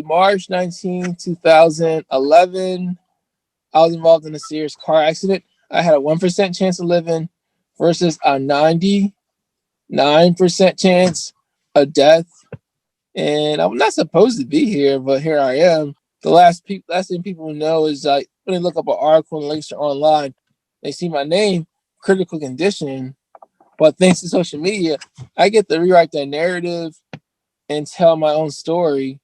March 19, 2011, I was involved in a serious car accident. I had a 1% chance of living versus a 99% chance of death. And I'm not supposed to be here, but here I am. The last thing people know is like when they look up an article and links are online, they see my name, critical condition. But thanks to social media, I get to rewrite that narrative and tell my own story.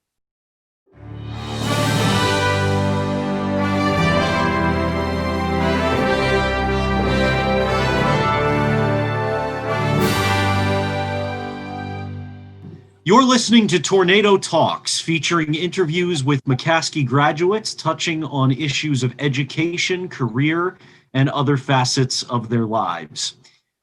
You're listening to Tornado Talks, featuring interviews with McCaskey graduates touching on issues of education, career, and other facets of their lives.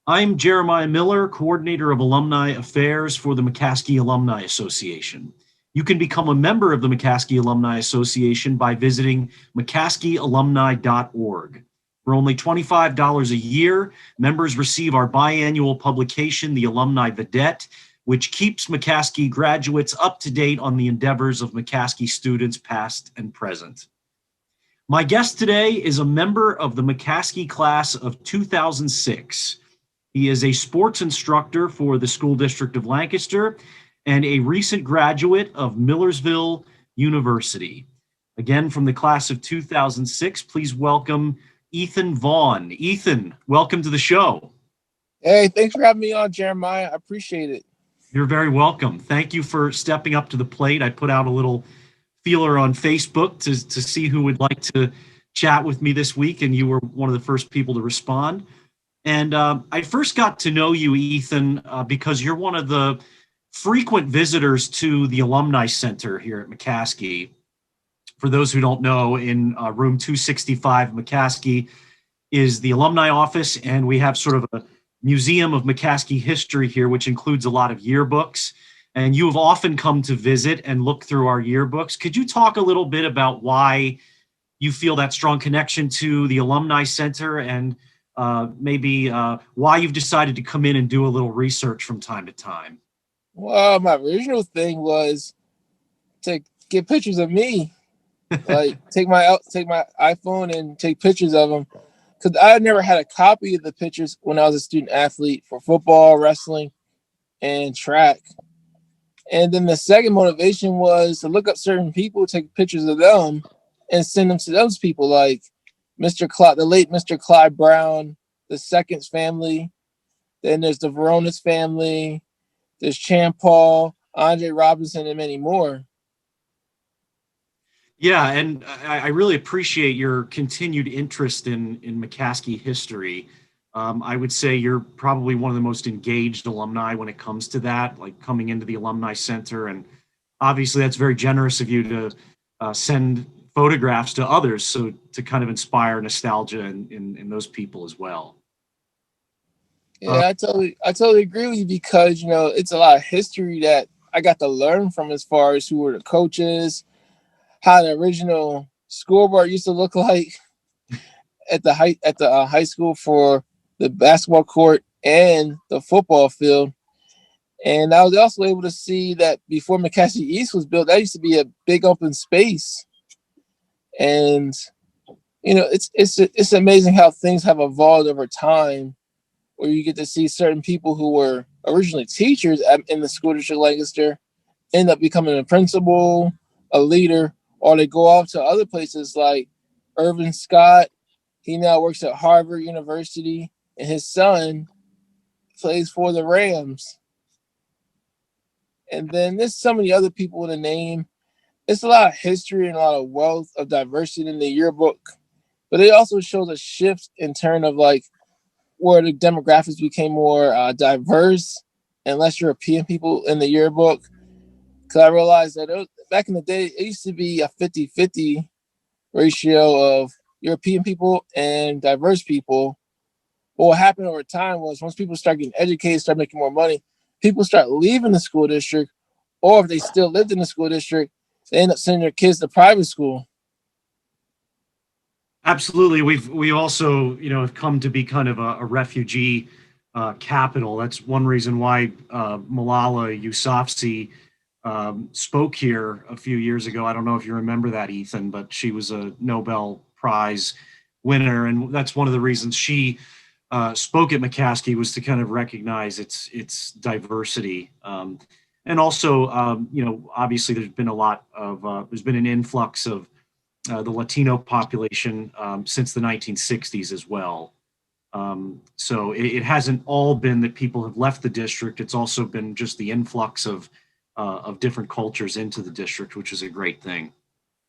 I'm Jeremiah Miller, Coordinator of Alumni Affairs for the McCaskey Alumni Association. You can become a member of the McCaskey Alumni Association by visiting mccaskeyalumni.org. For only $25 a year, members receive our biannual publication, The Alumni Vedette, which keeps McCaskey graduates up to date on the endeavors of McCaskey students past and present. My guest today is a member of the McCaskey class of 2006. He is a sports instructor for the School District of Lancaster and a recent graduate of Millersville University. Again, from the class of 2006, please welcome Ethan Vaughn. Ethan, welcome to the show. Hey, thanks for having me on, Jeremiah. I appreciate it. You're very welcome. Thank you for stepping up to the plate. I put out a little feeler on Facebook to see who would like to chat with me this week, and you were one of the first people to respond. And I first got to know you, Ethan, because you're one of the frequent visitors to the Alumni Center here at McCaskey. For those who don't know, in room 265 McCaskey is the alumni office, and we have sort of a Museum of McCaskey history here, which includes a lot of yearbooks. And you have often come to visit and look through our yearbooks. Could you talk a little bit about why you feel that strong connection to the Alumni Center and maybe why you've decided to come in and do a little research from time to time? Well, my original thing was to get pictures of me, like take my iPhone and take pictures of them. Because I had never had a copy of the pictures when I was a student athlete for football, wrestling, and track. And then the second motivation was to look up certain people, take pictures of them, and send them to those people, like the late Mr. Clyde Brown, the Seconds family. Then there's the Veronis family. There's Chan Paul, Andre Robinson, and many more. Yeah, and I really appreciate your continued interest in McCaskey history. I would say you're probably one of the most engaged alumni when it comes to that, like coming into the Alumni Center. And obviously that's very generous of you to send photographs to others, so to kind of inspire nostalgia in those people as well. Yeah, I totally agree with you, because, it's a lot of history that I got to learn from, as far as who were the coaches, how the original scoreboard used to look like at the high school for the basketball court and the football field. And I was also able to see that before McCaskey East was built, that used to be a big open space. And it's amazing how things have evolved over time, where you get to see certain people who were originally teachers in the School District of Lancaster end up becoming a principal, a leader, or they go off to other places like Irvin Scott. He now works at Harvard University, and his son plays for the Rams. And then there's so many other people in the name. It's a lot of history and a lot of wealth of diversity in the yearbook. But it also shows a shift in terms of like where the demographics became more diverse and less European people in the yearbook. Because I realized that back in the day, it used to be a 50-50 ratio of European people and diverse people. But what happened over time was, once people start getting educated, start making more money, people start leaving the school district, or if they still lived in the school district, they end up sending their kids to private school. Absolutely. We also, have come to be kind of a refugee capital. That's one reason why Malala Yousafzai spoke here a few years ago. I don't know if you remember that, Ethan, but she was a Nobel Prize winner, and that's one of the reasons she spoke at McCaskey, was to kind of recognize its diversity. And also, obviously, there's been an influx of the Latino population since the 1960s as well. So it hasn't all been that people have left the district. It's also been just the influx of different cultures into the district, which is a great thing.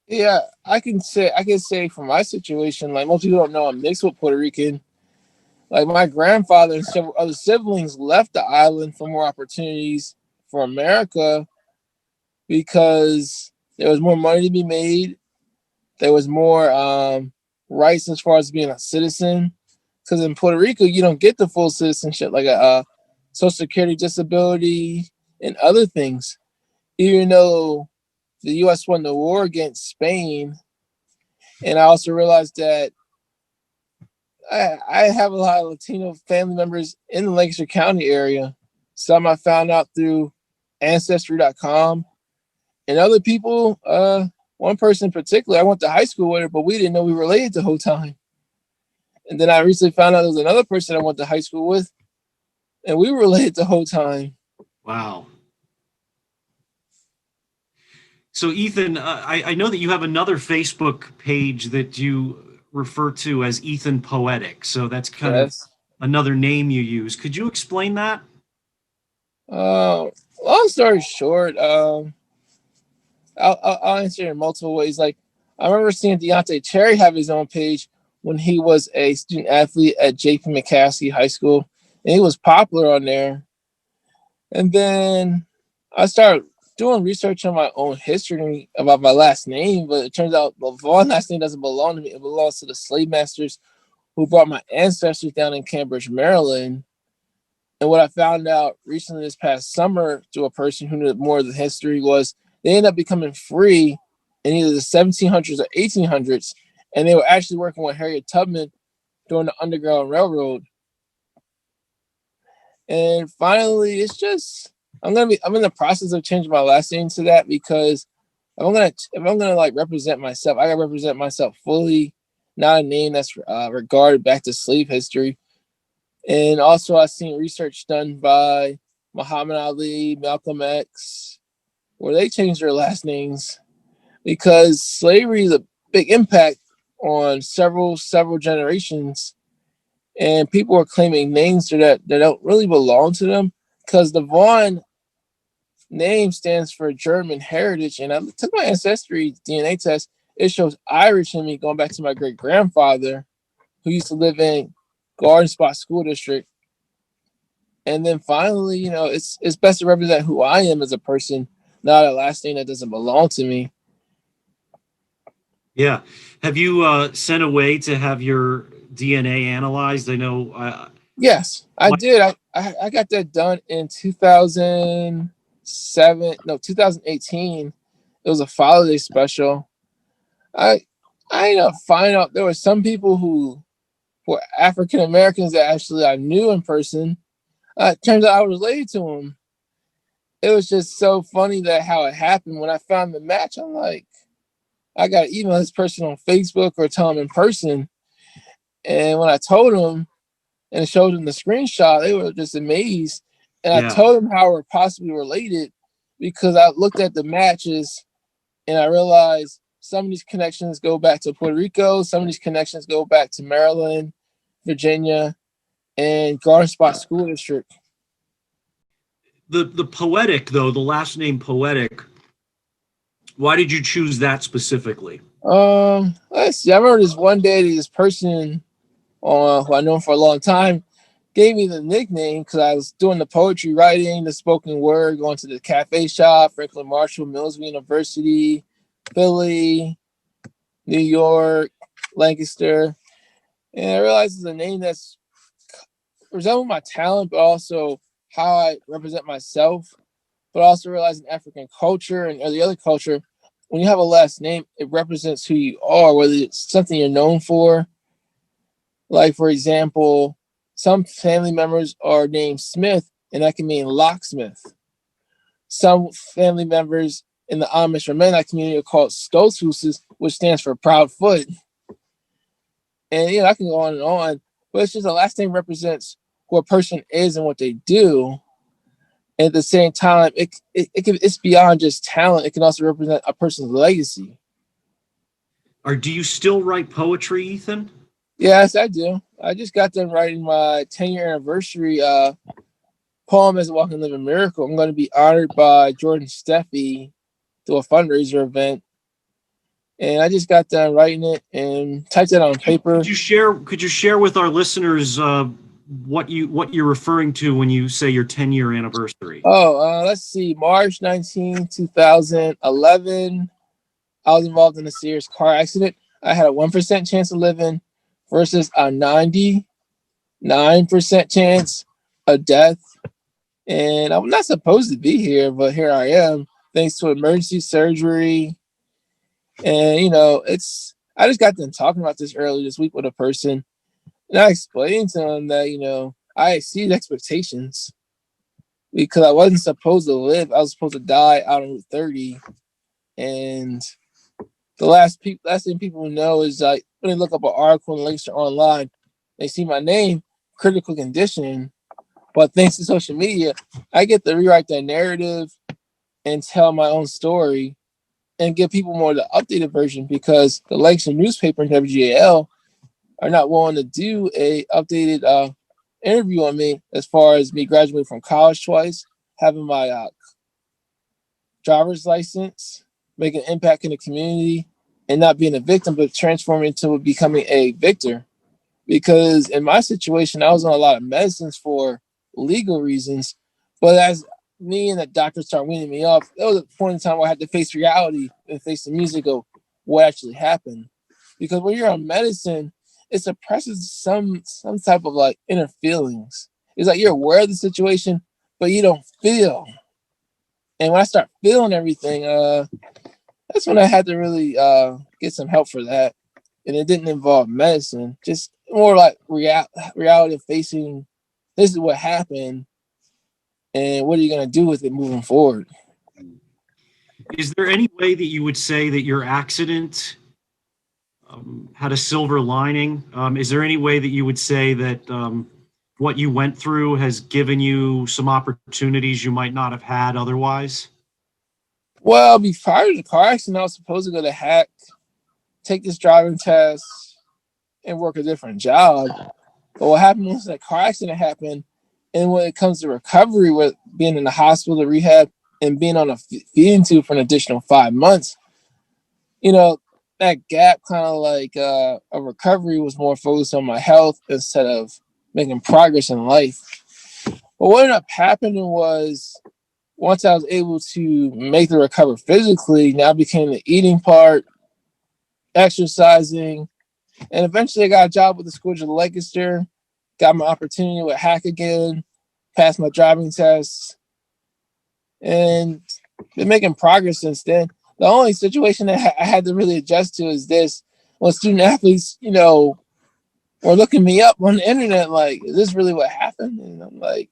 Yeah, I can say from my situation, like most people don't know, I'm mixed with Puerto Rican. Like my grandfather and several other siblings left the island for more opportunities for America because there was more money to be made. There was more rights as far as being a citizen. Because in Puerto Rico, you don't get the full citizenship like a social security, disability, and other things. Even though the U.S. won the war against Spain, and I also realized that I have a lot of Latino family members in the Lancaster County area. Some I found out through Ancestry.com, and other people. One person in particular, I went to high school with her, but we didn't know we were related the whole time. And then I recently found out there was another person I went to high school with, and we were related the whole time. Wow. So, Ethan, I know that you have another Facebook page that you refer to as Ethan Poetic. So that's kind of Yes. another name you use. Could you explain that? Uh, Long story short, I'll answer it in multiple ways. Like I remember seeing Deontay Cherry have his own page when he was a student athlete at J.P. McCaskey High School, and he was popular on there. And then I started doing research on my own history about my last name, but it turns out the Vaughn last name doesn't belong to me. It belongs to the slave masters who brought my ancestors down in Cambridge, Maryland. And what I found out recently this past summer to a person who knew more of the history was they ended up becoming free in either the 1700s or 1800s, and they were actually working with Harriet Tubman during the Underground Railroad. And finally, I'm in the process of changing my last name to that because if I'm gonna like represent myself, I gotta represent myself fully, not a name that's regarded back to slave history. And also, I've seen research done by Muhammad Ali, Malcolm X, where they changed their last names because slavery is a big impact on several generations, and people are claiming names that don't really belong to them because the Vaughn name stands for German heritage, and I took my ancestry DNA test. It shows Irish in me, going back to my great grandfather who used to live in Garden Spot School District. And then finally, it's best to represent who I am as a person, not a last name that doesn't belong to me. Yeah. Have you sent away to have your DNA analyzed? I know. Yes, I My, did. I got that done in 2007. No, 2018. It was a holiday special. I I ended up finding out there were some people who were African Americans that actually I knew in person. It turns out I was related to them. It was just so funny that how it happened. When I found the match, I'm like, I got to email this person on Facebook or tell them in person. And when I told them and showed them the screenshot, they were just amazed. And I yeah. told them how we're possibly related because I looked at the matches and I realized some of these connections go back to Puerto Rico, some of these connections go back to Maryland, Virginia, and Garden Spot School District. The Poetic, though, the last name Poetic, why did you choose that specifically? Let's see. I remember this one day this person who I know for a long time gave me the nickname because I was doing the poetry writing, the spoken word, going to the cafe shop, Franklin Marshall, Millsville University, Philly, New York, Lancaster. And I realized it's a name that's resembles my talent, but also how I represent myself. But also realizing African culture and the other culture, when you have a last name, it represents who you are, whether it's something you're known for. Like, for example, some family members are named Smith, and that can mean locksmith. Some family members in the Amish or Mennonite community are called Stolzfuses, which stands for proud foot. And I can go on and on, but it's just the last name represents who a person is and what they do. And at the same time, it's beyond just talent. It can also represent a person's legacy. Or do you still write poetry, Ethan? Yes, I do. I just got done writing my 10-year anniversary poem as a walking living miracle. I'm going to be honored by Jordan Steffi through a fundraiser event, and I just got done writing it and typed it on paper. Could you share with our listeners what you're referring to when you say your 10-year anniversary? Oh, let's see, March 19, 2011. I was involved in a serious car accident. I had a 1% chance of living versus a 99% chance of death. And I'm not supposed to be here, but here I am, thanks to emergency surgery. And I just got done talking about this earlier this week with a person, and I explained to him that I exceeded expectations because I wasn't supposed to live. I was supposed to die out on Route 30, and the last thing people know is like when they look up an article and links are online, they see my name, critical condition. But thanks to social media, I get to rewrite that narrative and tell my own story and give people more of the updated version because the Langston newspaper and WGAL are not willing to do a updated interview on me as far as me graduating from college twice, having my driver's license, making an impact in the community, and not being a victim, but transforming into becoming a victor. Because in my situation, I was on a lot of medicines for legal reasons, but as me and the doctor started weaning me off, there was a point in time where I had to face reality and face the music of what actually happened. Because when you're on medicine, it suppresses some type of like inner feelings. It's like you're aware of the situation, but you don't feel. And when I start feeling everything, that's when I had to really get some help for that. And it didn't involve medicine, just more like reality of facing this is what happened and what are you going to do with it moving forward. Is there any way that you would say that your accident had a silver lining? Is there any way that you would say that what you went through has given you some opportunities you might not have had otherwise? Well, before the car accident, I was supposed to go to hack, take this driving test, and work a different job. But what happened was that car accident happened, and when it comes to recovery, with being in the hospital, rehab, and being on a feeding tube for an additional 5 months, you know, that gap kind of like a recovery was more focused on my health instead of making progress in life. But what ended up happening was once I was able to make the recovery physically, now became the eating part, exercising, and eventually I got a job with the school of Lancaster, got my opportunity with Hack again, passed my driving tests, and been making progress since then. The only situation that I had to really adjust to is this: when student athletes, were looking me up on the internet, like, "Is this really what happened?" And I'm like,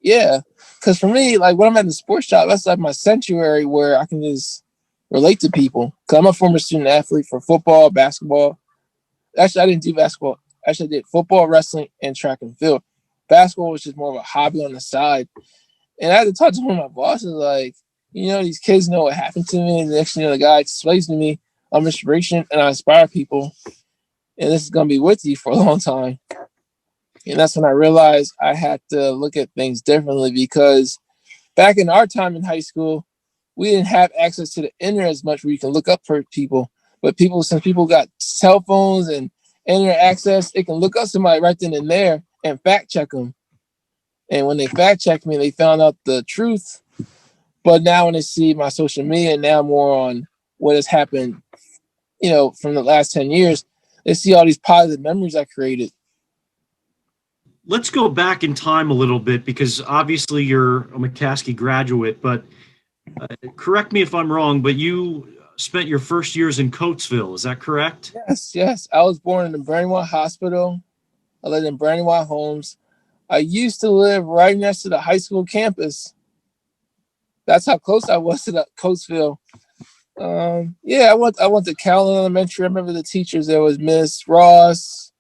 "Yeah," because for me, like when I'm at the sports shop, that's like my sanctuary where I can just relate to people. Because I'm a former student athlete for football, basketball. Actually, I didn't do basketball. Actually, I did football, wrestling, and track and field. Basketball was just more of a hobby on the side. And I had to talk to one of my bosses, like, these kids know what happened to me. And the next thing the guy explains to me, I'm inspiration and I inspire people. And this is going to be with you for a long time. And that's when I realized I had to look at things differently because back in our time in high school, we didn't have access to the internet as much where you can look up for people. But since people got cell phones and internet access, they can look up somebody right then and there and fact check them. And when they fact checked me, they found out the truth. But now when they see my social media, now more on what has happened, from the last 10 years, they see all these positive memories I created. Let's go back in time a little bit because obviously you're a McCaskey graduate, but correct me if I'm wrong, but you spent your first years in Coatesville. Is that correct? Yes, yes. I was born in the Brandywine Hospital. I lived in Brandywine Homes. I used to live right next to the high school campus That's how close I was to the Coatesville. Yeah, I went to Callan Elementary. I remember the teachers. There was Miss Ross,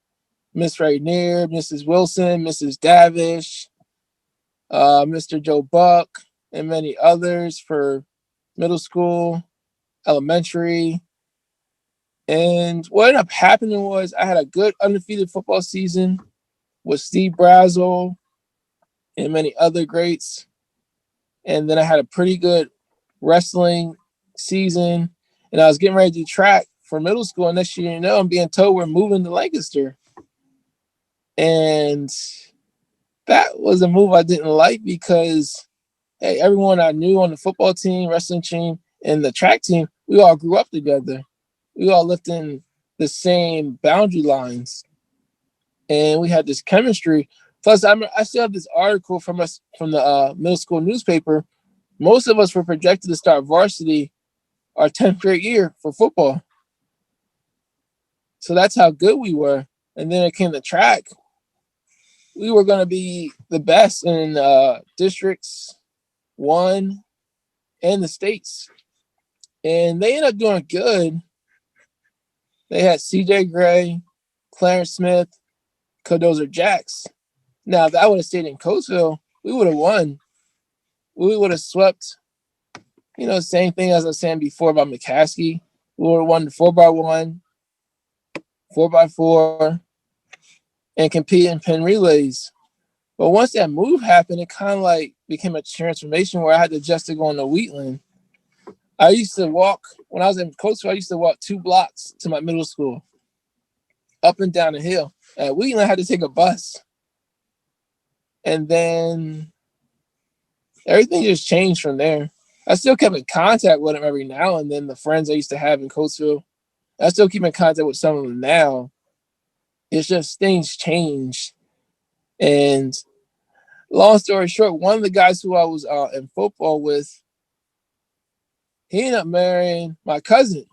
Miss Rainier, Mrs. Wilson, Mrs. Davish, Mr. Joe Buck, and many others for middle school, elementary. And what ended up happening was I had a good undefeated football season with Steve Brazel and many other greats. And then I had a pretty good wrestling season. And I was getting ready to do track for middle school. And next year, I'm being told we're moving to Lancaster. And that was a move I didn't like because, hey, everyone I knew on the football team, wrestling team, and the track team, we all grew up together. We all lived in the same boundary lines. And we had this chemistry. Plus, I still have this article from us from the middle school newspaper. Most of us were projected to start varsity our 10th grade year for football. So that's how good we were. And then it came to track. We were going to be the best in districts one and the states. And they ended up doing good. They had CJ Gray, Clarence Smith, Cadozer Jacks. Now, if I would have stayed in Coatesville, we would have won. We would have swept, same thing as I was saying before about McCaskey. We would have won the 4x1, 4x4, and compete in pin relays. But once that move happened, it kind of like became a transformation where I had to adjust to going to Wheatland. I used to walk, when I was in Coatesville, I used to walk 2 blocks to my middle school, up and down the hill. At Wheatland, I had to take a bus. And then everything just changed from there. I still kept in contact with them every now and then, the friends I used to have in Coatesville. I still keep in contact with some of them now. It's just things change. And long story short, one of the guys who I was in football with, he ended up marrying my cousin.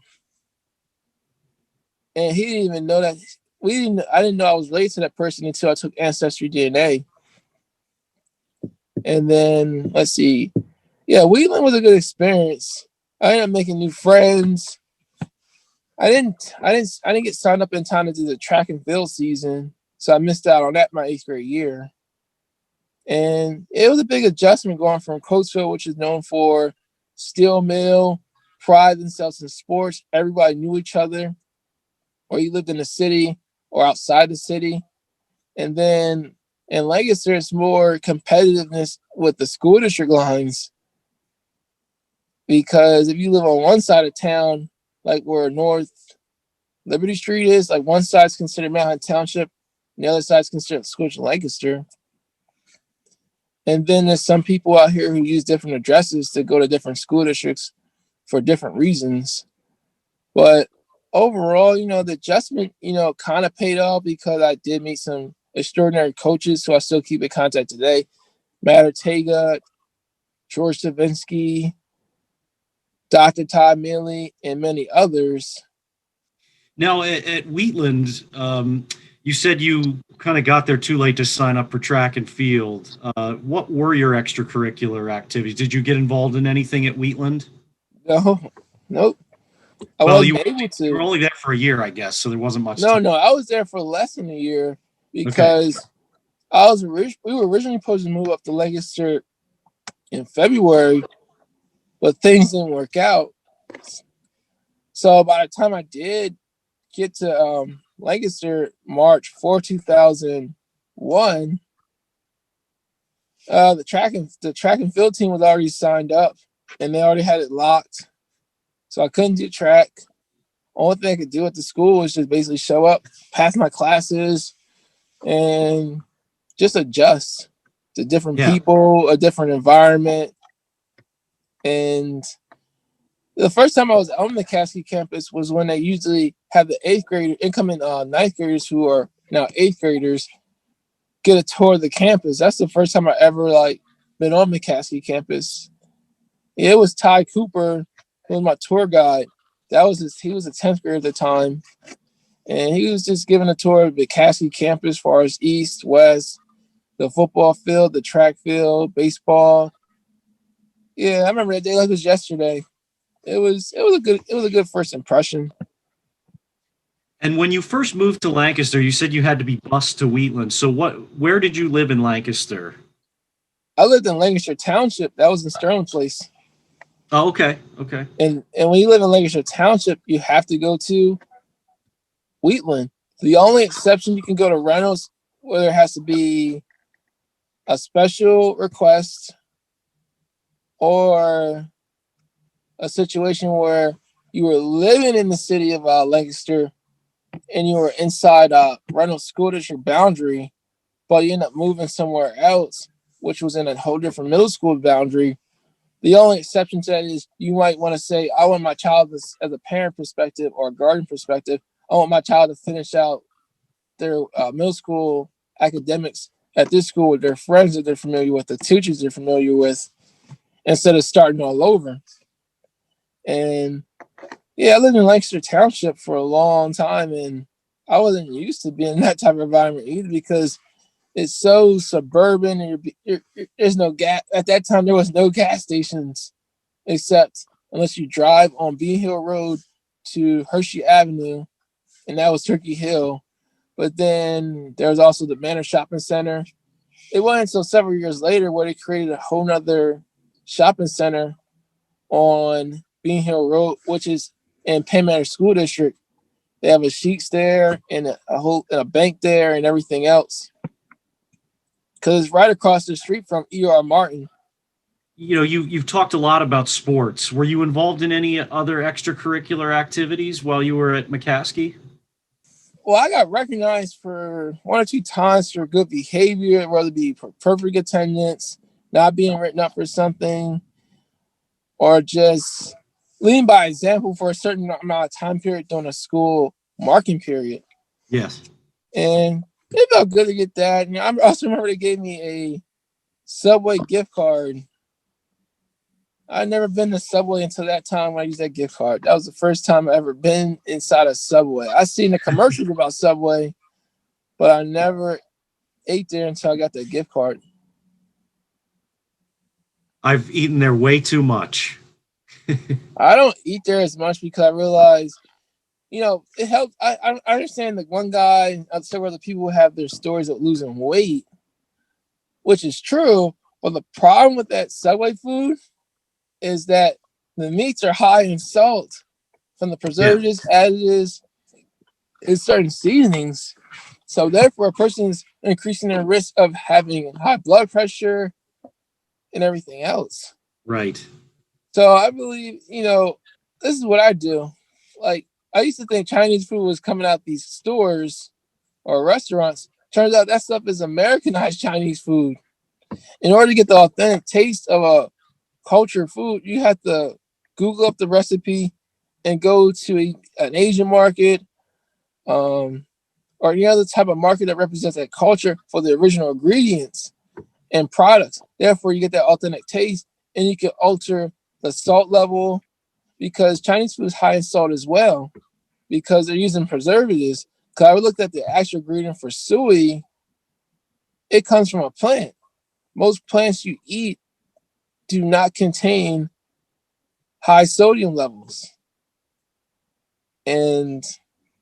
And he didn't even know that. I didn't know I was related to that person until I took Ancestry DNA. And then, let's see. Yeah, Wheatland was a good experience. I ended up making new friends. I didn't get signed up in time to do the track and field season, so I missed out on that my 8th grade year. And it was a big adjustment going from Coatesville, which is known for steel mill, pride themselves in sports. Everybody knew each other, or you lived in the city or outside the city. And then in Lancaster, it's more competitiveness with the school district lines. Because if you live on one side of town, like where North Liberty Street is, like one side's considered Manhattan Township, and the other side's considered School District Lancaster. And then there's some people out here who use different addresses to go to different school districts for different reasons. But overall, the adjustment, kind of paid off because I did meet some extraordinary coaches who I still keep in contact today. Matt Ortega, George Savinsky, Dr. Todd Mealy, and many others. Now, at Wheatland, you said you kind of got there too late to sign up for track and field. What were your extracurricular activities? Did you get involved in anything at Wheatland? No, nope. I Well, wasn't able you were to. only there for a year, I guess, so there wasn't much No, time. no, I was there for less than a year Okay. because we were originally supposed to move up to Lancaster in February, but things didn't work out. So by the time I did get to Lancaster, March 4, 2001, the track and field team was already signed up, and they already had it locked. So I couldn't do track. Only thing I could do at the school was just basically show up, pass my classes, and just adjust to different Yeah. people, a different environment. And the first time I was on the McCaskey campus was when they usually have the incoming ninth graders who are now 8th graders get a tour of the campus. That's the first time I ever been on McCaskey campus. It was Ty Cooper, who was my tour guide. He was a 10th grader at the time. And he was just giving a tour of the McCaskey campus as far as east, west, the football field, the track field, baseball. Yeah, I remember that day like it was yesterday. It was a good first impression. And when you first moved to Lancaster, you said you had to be bused to Wheatland. So where did you live in Lancaster? I lived in Lancaster Township. That was in Sterling Place. Oh, okay. Okay. And when you live in Lancaster Township, you have to go to Wheatland. The only exception, you can go to Reynolds, where there has to be a special request or a situation where you were living in the city of Lancaster and you were inside Reynolds School District boundary, but you end up moving somewhere else, which was in a whole different middle school boundary. The only exception to that is you might want to say, I want my child, as a parent perspective or a guardian perspective, I want my child to finish out their middle school academics at this school with their friends that they're familiar with, the teachers they're familiar with, instead of starting all over. And yeah, I lived in Lancaster Township for a long time, and I wasn't used to being in that type of environment either because it's so suburban, and there's no gas. At that time, there was no gas stations except unless you drive on Bean Hill Road to Hershey Avenue, and that was Turkey Hill. But then there was also the Manor Shopping Center. It wasn't until several years later where they created a whole nother shopping center on Bean Hill Road, which is in Penn Manor School District. They have a Sheets there and a bank there and everything else. Because it's right across the street from E.R. Martin. You know, you've talked a lot about sports. Were you involved in any other extracurricular activities while you were at McCaskey? Well, I got recognized for one or two times for good behavior, whether it be for perfect attendance, not being written up for something, or just leading by example for a certain amount of time period during a school marking period. Yes. And it felt good to get that. And I also remember they gave me a Subway gift card. I'd never been to Subway until that time when I used that gift card. That was the first time I ever been inside a Subway. I seen the commercials about Subway, but I never ate there until I got that gift card. I've eaten there way too much. I don't eat there as much because I realize, it helps. I understand that one guy, several other people have their stories of losing weight, which is true. But the problem with that Subway food is that the meats are high in salt from the Yeah. preservatives, additives, and certain seasonings. So therefore, a person's increasing their risk of having high blood pressure and everything else. Right. So I believe, this is what I do. Like, I used to think Chinese food was coming out these stores or restaurants. Turns out that stuff is Americanized Chinese food. In order to get the authentic taste of a culture food, you have to Google up the recipe and go to an Asian market, or any other type of market that represents that culture for the original ingredients and products. Therefore, you get that authentic taste, and you can alter the salt level because Chinese food is high in salt as well because they're using preservatives. Because I looked at the actual ingredient for suey, it comes from a plant. Most plants you eat do not contain high sodium levels. And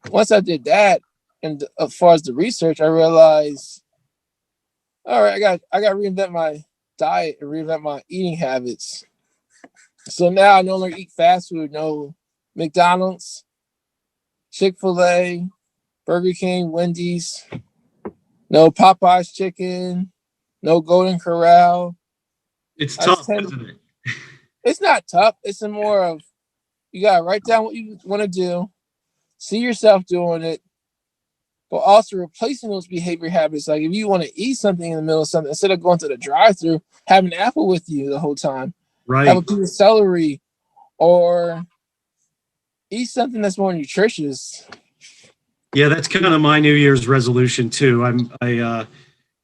once I did that, and as far as the research, I realized, all right, I got to reinvent my diet and reinvent my eating habits. So now I no longer eat fast food. No McDonald's, Chick-fil-A, Burger King, Wendy's, no Popeye's chicken, no Golden Corral. It's I just tough, tend, isn't it? it's not tough. It's a more of you gotta write down what you want to do, see yourself doing it, but also replacing those behavior habits. Like if you want to eat something in the middle of something, instead of going to the drive-through, have an apple with you the whole time. Have a Right. piece of celery, or eat something that's more nutritious. Yeah, that's kind of my New Year's resolution too. I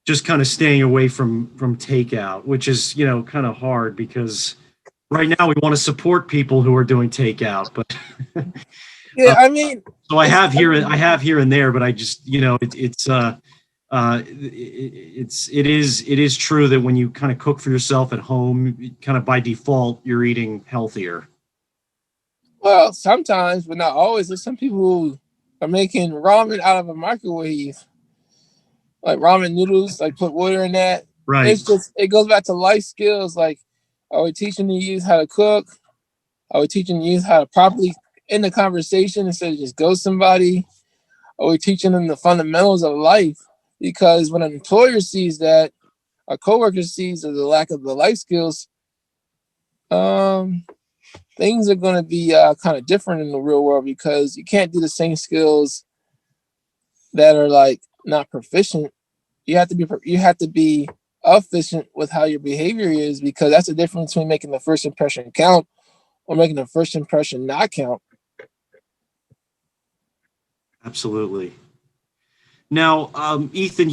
just kind of staying away from takeout, which is, kind of hard because right now we want to support people who are doing takeout, but Yeah, uh, I mean, so I have here and there, but I just, it's it is true that when you kind of cook for yourself at home, kind of by default, you're eating healthier. Well, sometimes, but not always. There's some people who are making ramen out of a microwave, like ramen noodles, like put water in that. Right. It's just it goes back to life skills. Like, are we teaching you use how to cook? Are we teaching you how to properly end the conversation instead of just ghost somebody? Are we teaching them the fundamentals of life? Because when an employer sees that, a coworker sees the lack of the life skills, um, things are going to be kind of different in the real world because you can't do the same skills that are like not proficient. You have to be efficient with how your behavior is because that's the difference between making the first impression count or making the first impression not count. Absolutely. Now, Ethan,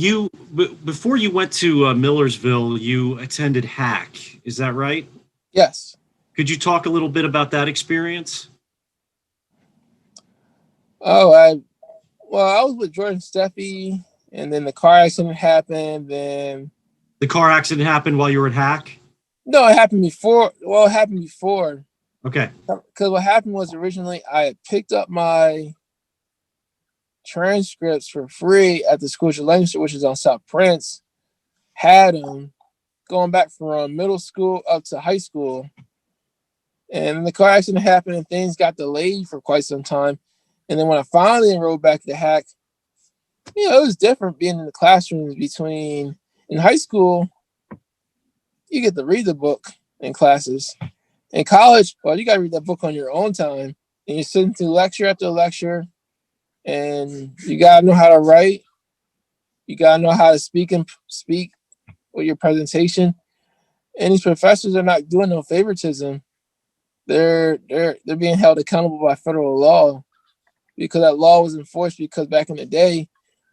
before you went to Millersville, you attended Hack. Is that right? Yes. Could you talk a little bit about that experience? Oh, I was with Jordan Steffi, and then the car accident happened. Then The car accident happened while you were at Hack. no, it happened before. Well, it happened before Okay. because what happened was originally I had picked up my transcripts for free at the School of Language, which is on South Prince. Had them going back from middle school up to high school, and then the car accident happened, and things got delayed for quite some time. And then when I finally enrolled back to Hack, it was different being in the classrooms between in high school. You get to read the book in classes. In college, well, you got to read that book on your own time, and you're sitting through lecture after lecture, and you got to know how to write. You got to know how to speak with your presentation. And these professors are not doing no favoritism. They're being held accountable by federal law because that law was enforced because back in the day,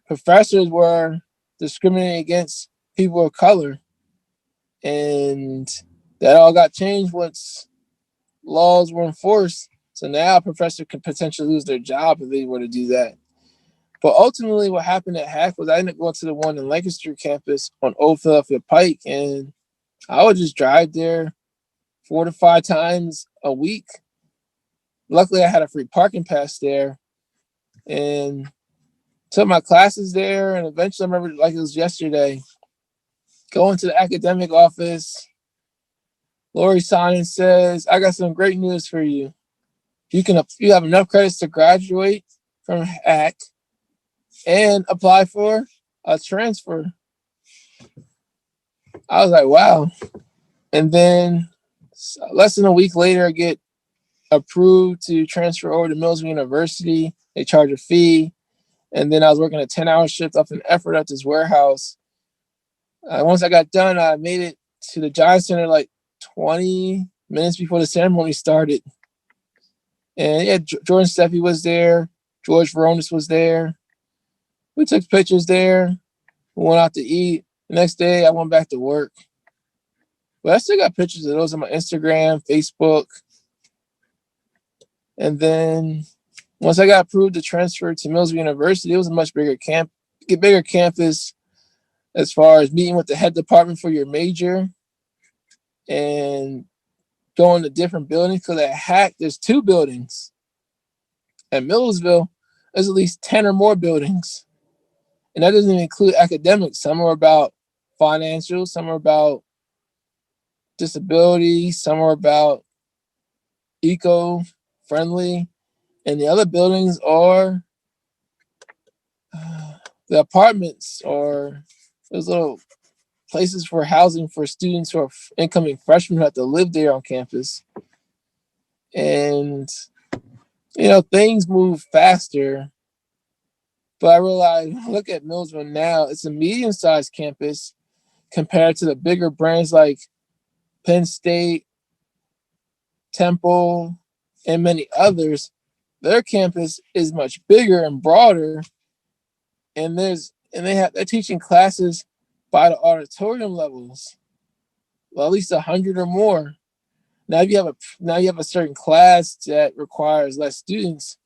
professors were discriminating against people of color, and that all got changed once laws were enforced. So now a professor could potentially lose their job if they were to do that. But ultimately, what happened at Hack was I ended up going to the one in Lancaster campus on Old Philadelphia Pike, and I would just drive there 4 to 5 times a week. Luckily, I had a free parking pass there, and took my classes there. And eventually, I remember like it was yesterday, going to the academic office. Lori Sonnen says, "I got some great news for you. You have enough credits to graduate from Hack and apply for a transfer." I was like, wow. And then less than a week later, I get approved to transfer over to Mills University. They charge a fee. And then I was working a 10-hour shift up in Effort at this warehouse. Once I got done, I made it to the Giant Center like 20 minutes before the ceremony started. And yeah, Jordan Steffi was there. George Veronis was there. We took pictures there. We went out to eat. The next day, I went back to work. But I still got pictures of those on my Instagram, Facebook. And then once I got approved to transfer to Mills University, it was a much bigger campus as far as meeting with the head department for your major and going to different buildings. Because at Hack, there's 2 buildings. At Millersville, there's at least 10 or more buildings. And that doesn't even include academics. Some are about financial, some are about disability, some are about eco-friendly, and the other buildings are the apartments or those little places for housing for students who are incoming freshmen who have to live there on campus. And things move faster. But I realize, look at Millsville now; it's a medium-sized campus compared to the bigger brands like Penn State, Temple, and many others. Their campus is much bigger and broader, and they're teaching classes by the auditorium levels, well, at least 100 or more. Now you have a certain class that requires less students,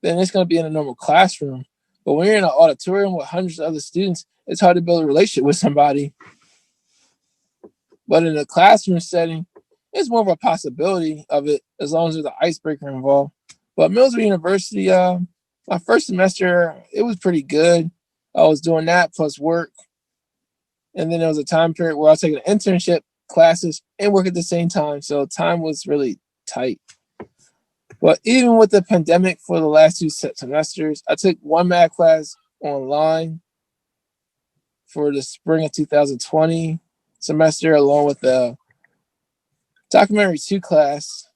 then it's going to be in a normal classroom. But when you're in an auditorium with hundreds of other students, it's hard to build a relationship with somebody. But in a classroom setting, it's more of a possibility of it as long as there's an icebreaker involved. But Millsville University, my first semester, it was pretty good. I was doing that plus work. And then there was a time period where I was taking internship classes and work at the same time. So time was really tight. But even with the pandemic for the last two semesters, I took one math class online for the spring of 2020 semester, along with the documentary 2 class.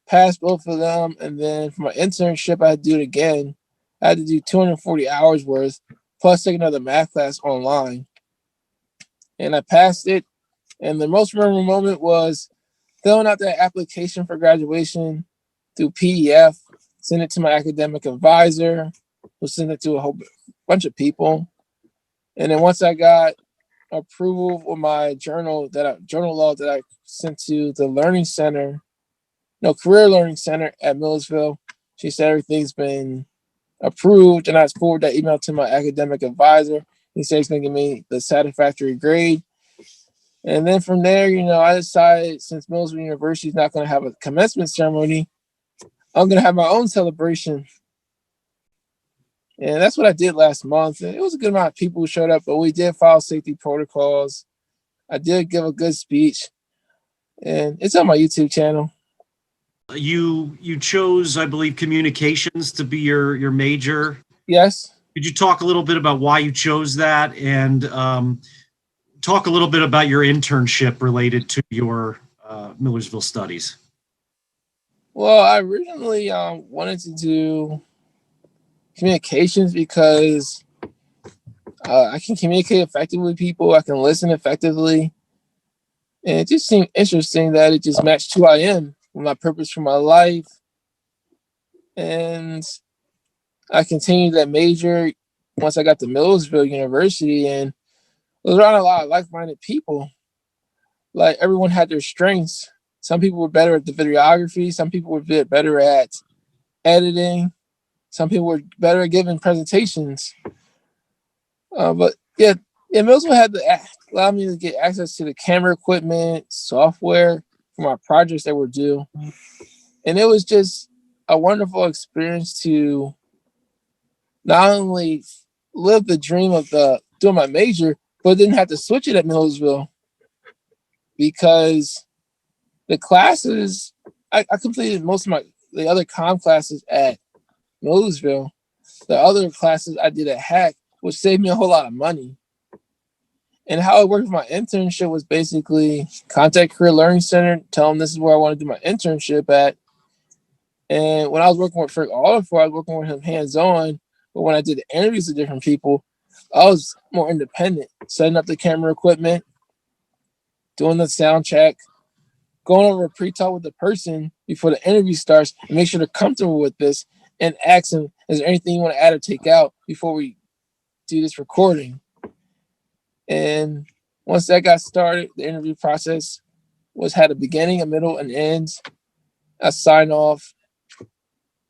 Passed both of them, and then for my internship, I had to do it again. I had to do 240 hours worth, plus take another math class online. And I passed it. And the most memorable moment was filling out that application for graduation through PDF, send it to my academic advisor, who sent it to a whole bunch of people. And then once I got approval with my journal log that I sent to the learning center, no, career learning center at Millersville, she said everything's been approved, and I forwarded that email to my academic advisor. He said he's going to give me the satisfactory grade. And then from there, I decided since Millersville University is not going to have a commencement ceremony, I'm going to have my own celebration. And that's what I did last month. And it was a good amount of people who showed up, but we did follow safety protocols. I did give a good speech, and it's on my YouTube channel. You chose, I believe, communications to be your major. Yes. Could you talk a little bit about why you chose that, and talk a little bit about your internship related to your Millersville studies? Well, I originally wanted to do communications because I can communicate effectively with people. I can listen effectively. And it just seemed interesting that it just matched who I am, my purpose for my life. And I continued that major once I got to Millersville University and was around a lot of like-minded people. Like everyone had their strengths. Some people were better at the videography. Some people were better at editing. Some people were better at giving presentations. But yeah, Millersville had to allow me to get access to the camera equipment, software for my projects that were due. And it was just a wonderful experience to not only live the dream of doing my major, but didn't have to switch it at Millersville because the classes I completed most of the other comm classes at Millersville. The other classes I did at Hack, which saved me a whole lot of money. And how it worked with my internship was basically contact Career Learning Center, tell them this is where I want to do my internship at. And when I was working with Frank Oliver, I was working with him hands on. But when I did the interviews with different people, I was more independent, setting up the camera equipment, doing the sound check, going over a pre-talk with the person before the interview starts, and make sure they're comfortable with this, and ask them, is there anything you want to add or take out before we do this recording? And once that got started, the interview process had a beginning, a middle, and end. I signed off,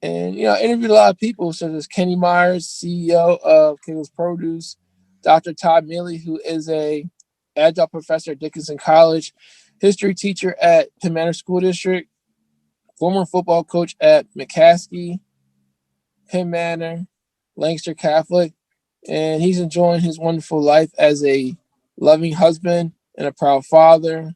and I interviewed a lot of people, such as Kenny Myers, CEO of Kegels Produce, Dr. Todd Mealy, who is a adjunct professor at Dickinson College, history teacher at Penn Manor School District, former football coach at McCaskey, Penn Manor, Lancaster Catholic, and he's enjoying his wonderful life as a loving husband and a proud father.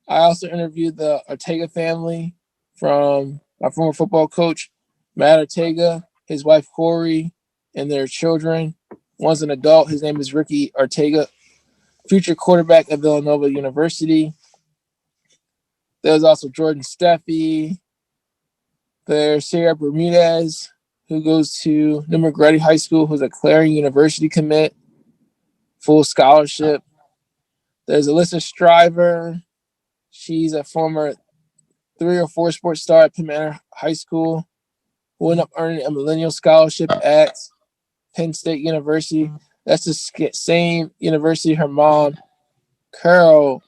I also interviewed the Ortega family from my former football coach, Matt Ortega, his wife Corey, and their children. One's an adult. His name is Ricky Ortega, future quarterback at Villanova University. There's also Jordan Steffi. There's Sarah Bermudez, who goes to New McGrady High School, who's a Clarion University commit, full scholarship. There's Alyssa Stryver. She's a former 3 or 4 sports star at Penn Manor High School, who ended up earning a Millennial Scholarship at Penn State University. That's the same university her mom, Carol,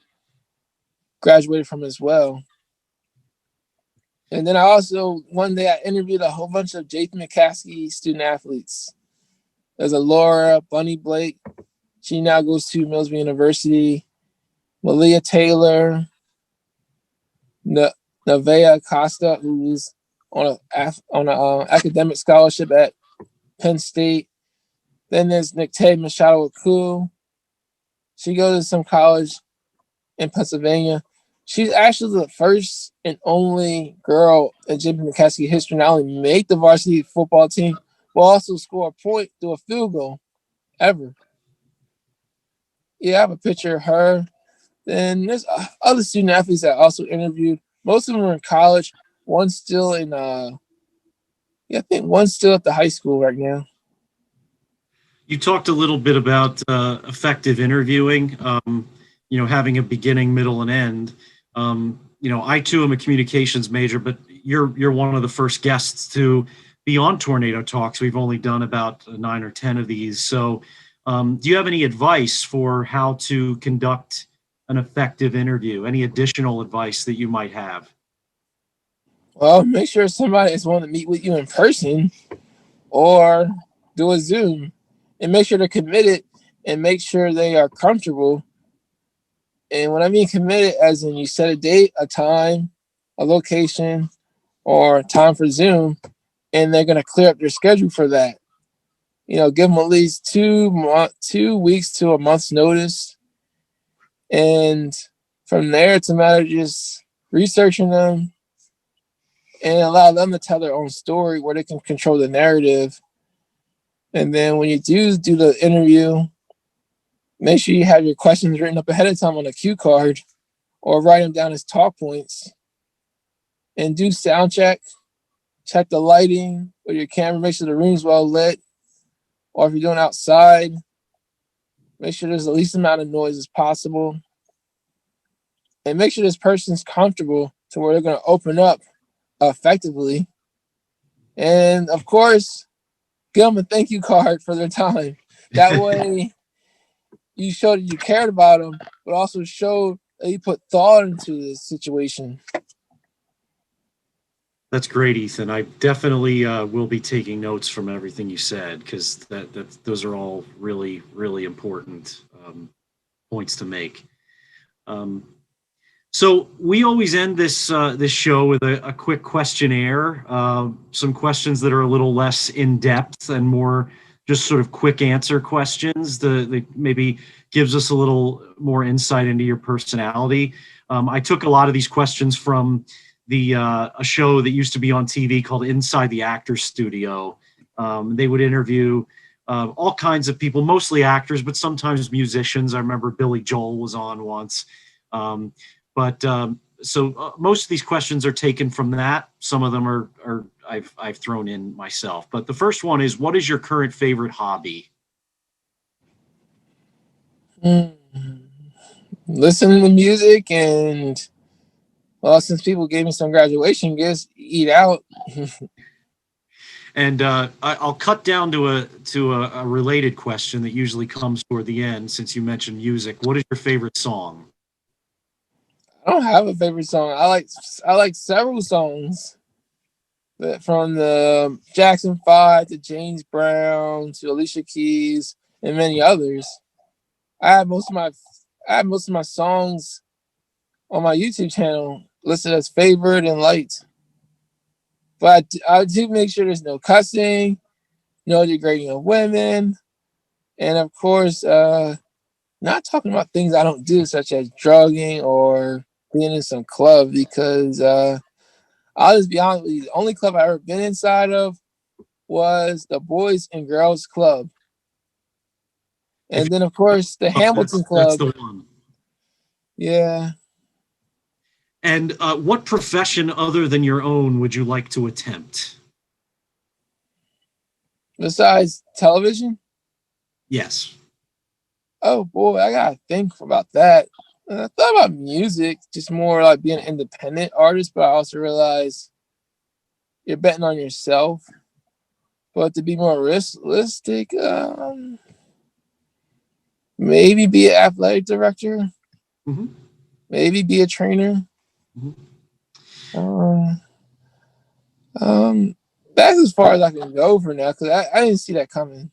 graduated from as well. And then I also one day I interviewed a whole bunch of Jason McCaskey student athletes. There's a Laura Bunny Blake. She now goes to Millsby University. Malia Taylor, Nevaeh Costa, who's on a academic scholarship at Penn State. Then there's Nicte Machado Aku. She goes to some college in Pennsylvania. She's actually the first and only girl in Jimmy McCaskey history not only make the varsity football team, but also score a point through a field goal ever. Yeah, I have a picture of her. Then there's other student athletes that I also interviewed. Most of them are in college. One's still in yeah, I think one's still at the high school right now. You talked a little bit about effective interviewing, having a beginning, middle, and end. I too am a communications major, but you're one of the first guests to be on Tornado Talks. We've only done about 9 or 10 of these. So, do you have any advice for how to conduct an effective interview? Any additional advice that you might have? Well, make sure somebody is willing to meet with you in person or do a Zoom, and make sure they're committed and make sure they are comfortable. And when I mean committed, as in you set a date, a time, a location, or time for Zoom, and they're going to clear up their schedule for that. Give them at least 2 weeks to a month's notice, and from there it's a matter of just researching them and allow them to tell their own story where they can control the narrative. And then when you do the interview, make sure you have your questions written up ahead of time on a cue card or write them down as talk points. And do sound check the lighting with your camera, make sure the room's well lit. Or if you're doing outside, make sure there's the least amount of noise as possible. And make sure this person's comfortable to where they're going to open up effectively. And of course, give them a thank you card for their time. That way, you showed that you cared about them, but also showed that you put thought into this situation. That's great, Ethan. I definitely will be taking notes from everything you said because those are all really, really important points to make. Um, So we always end this show with a quick questionnaire, some questions that are a little less in depth and more just sort of quick answer questions that maybe gives us a little more insight into your personality. I took a lot of these questions from a show that used to be on TV called Inside the Actors Studio. They would interview all kinds of people, mostly actors, but sometimes musicians. I remember Billy Joel was on once. So most of these questions are taken from that. Some of them are I've thrown in myself. But the first one is, what is your current favorite hobby? Mm. Listening to music and, well, since people gave me some graduation gifts, eat out. And I'll cut down to a related question that usually comes toward the end. Since you mentioned music, what is your favorite song? I don't have a favorite song. I like several songs, from the Jackson 5 to James Brown to Alicia Keys and many others. I have most of my I have most of my songs on my YouTube channel listed as favorite and liked. But I do make sure there's no cussing, no degrading of women, and of course, not talking about things I don't do, such as drugging or being in some club. Because I'll just be honest with you, the only club I ever been inside of was the Boys and Girls Club, If and then of course the you, Hamilton that's Club. the one. Yeah. And what profession other than your own would you like to attempt? Besides television, Yes. oh boy, I gotta think about that. I thought about music, just more like being an independent artist, but I also realized you're betting on yourself. But to be more realistic, maybe be an athletic director, Mm-hmm. maybe be a trainer. Mm-hmm. Um, Um, that's as far as I can go for now because I didn't see that coming.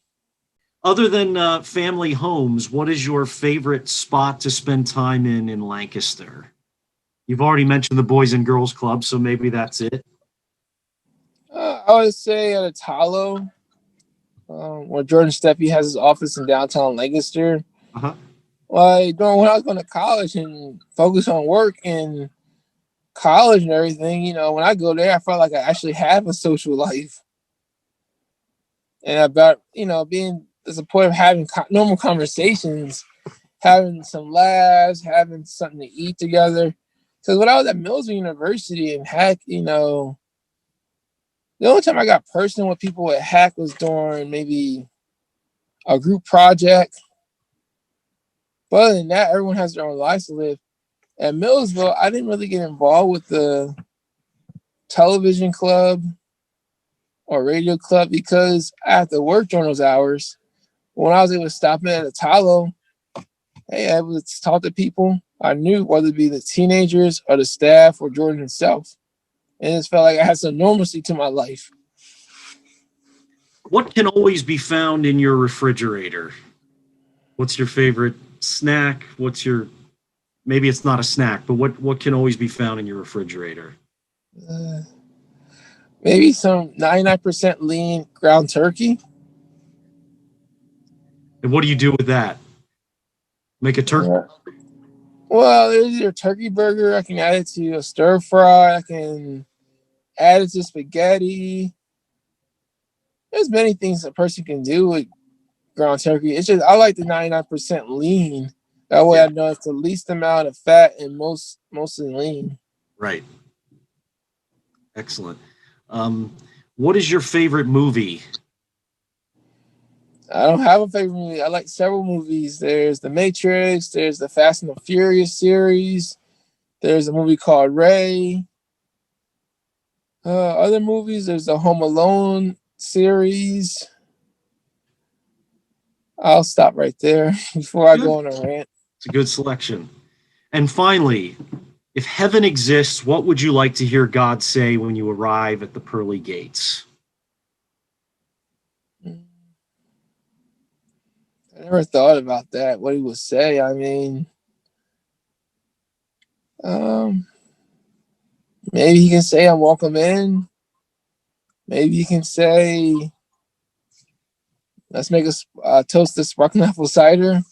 Other than family homes, what is your favorite spot to spend time in Lancaster? You've already mentioned the Boys and Girls Club, so maybe that's it. I would say at a Talo, where Jordan Steffi has his office in downtown Lancaster. Uh-huh. Like during when I was going to college and focus on work and college and everything, when I go there, I felt like I actually have a social life. And about being the support of having normal conversations, having some laughs, having something to eat together. Because when I was at Millsville University and Hack, the only time I got personal with people at Hack was during maybe a group project. But other than that, everyone has their own lives to live. At Millsville, I didn't really get involved with the television club or radio club because I had to work during those hours. When I was able to stop in at a Talo, hey, I was to talk to people I knew, whether it be the teenagers or the staff or Jordan himself. And it just felt like I had some normalcy to my life. What can always be found in your refrigerator? What's your favorite snack? What's your maybe it's not a snack, but what can always be found in your refrigerator? Uh, Maybe some 99% lean ground turkey. And what do you do with that? Make a turkey. Uh, well, there's your turkey burger. I can add it to a stir fry. I can add it to spaghetti. There's many things a person can do with ground turkey. It's just I like the 99% lean. That way Yeah, I know it's the least amount of fat and mostly lean. right. Excellent. Um, what is your favorite movie? I don't have a favorite movie. I like several movies. There's The Matrix. There's the Fast and the Furious series. There's a movie called Ray. Other movies. There's the Home Alone series. I'll stop right there before I Good. go on a rant. It's a good selection. And finally, if heaven exists, what would you like to hear God say when you arrive at the pearly gates? I never thought about that. What he would say. I mean, um, maybe he can say, "I'm welcome in." Maybe he can say, "Let's make a toast to sparkling apple cider."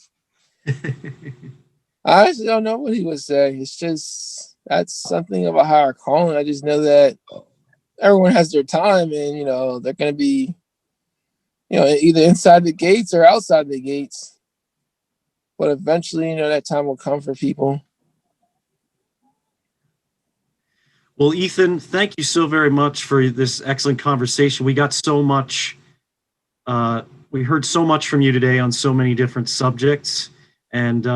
I actually don't know what he would say. It's just that's something of a higher calling. I just know that everyone has their time, and they're going to be either inside the gates or outside the gates. But eventually, that time will come for people. Well, Ethan, thank you so very much for this excellent conversation. We got so much, we heard so much from you today on so many different subjects. And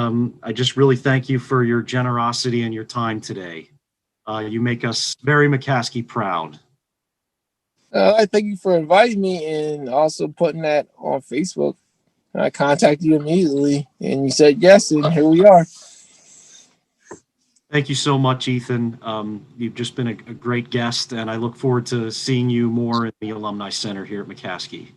I just really thank you for your generosity and your time today. You make us very McCaskey proud. I thank you for inviting me and also putting that on Facebook. I contacted you immediately, and you said yes, and here we are. Thank you so much, Ethan. You've just been a great guest, and I look forward to seeing you more in the Alumni Center here at McCaskey.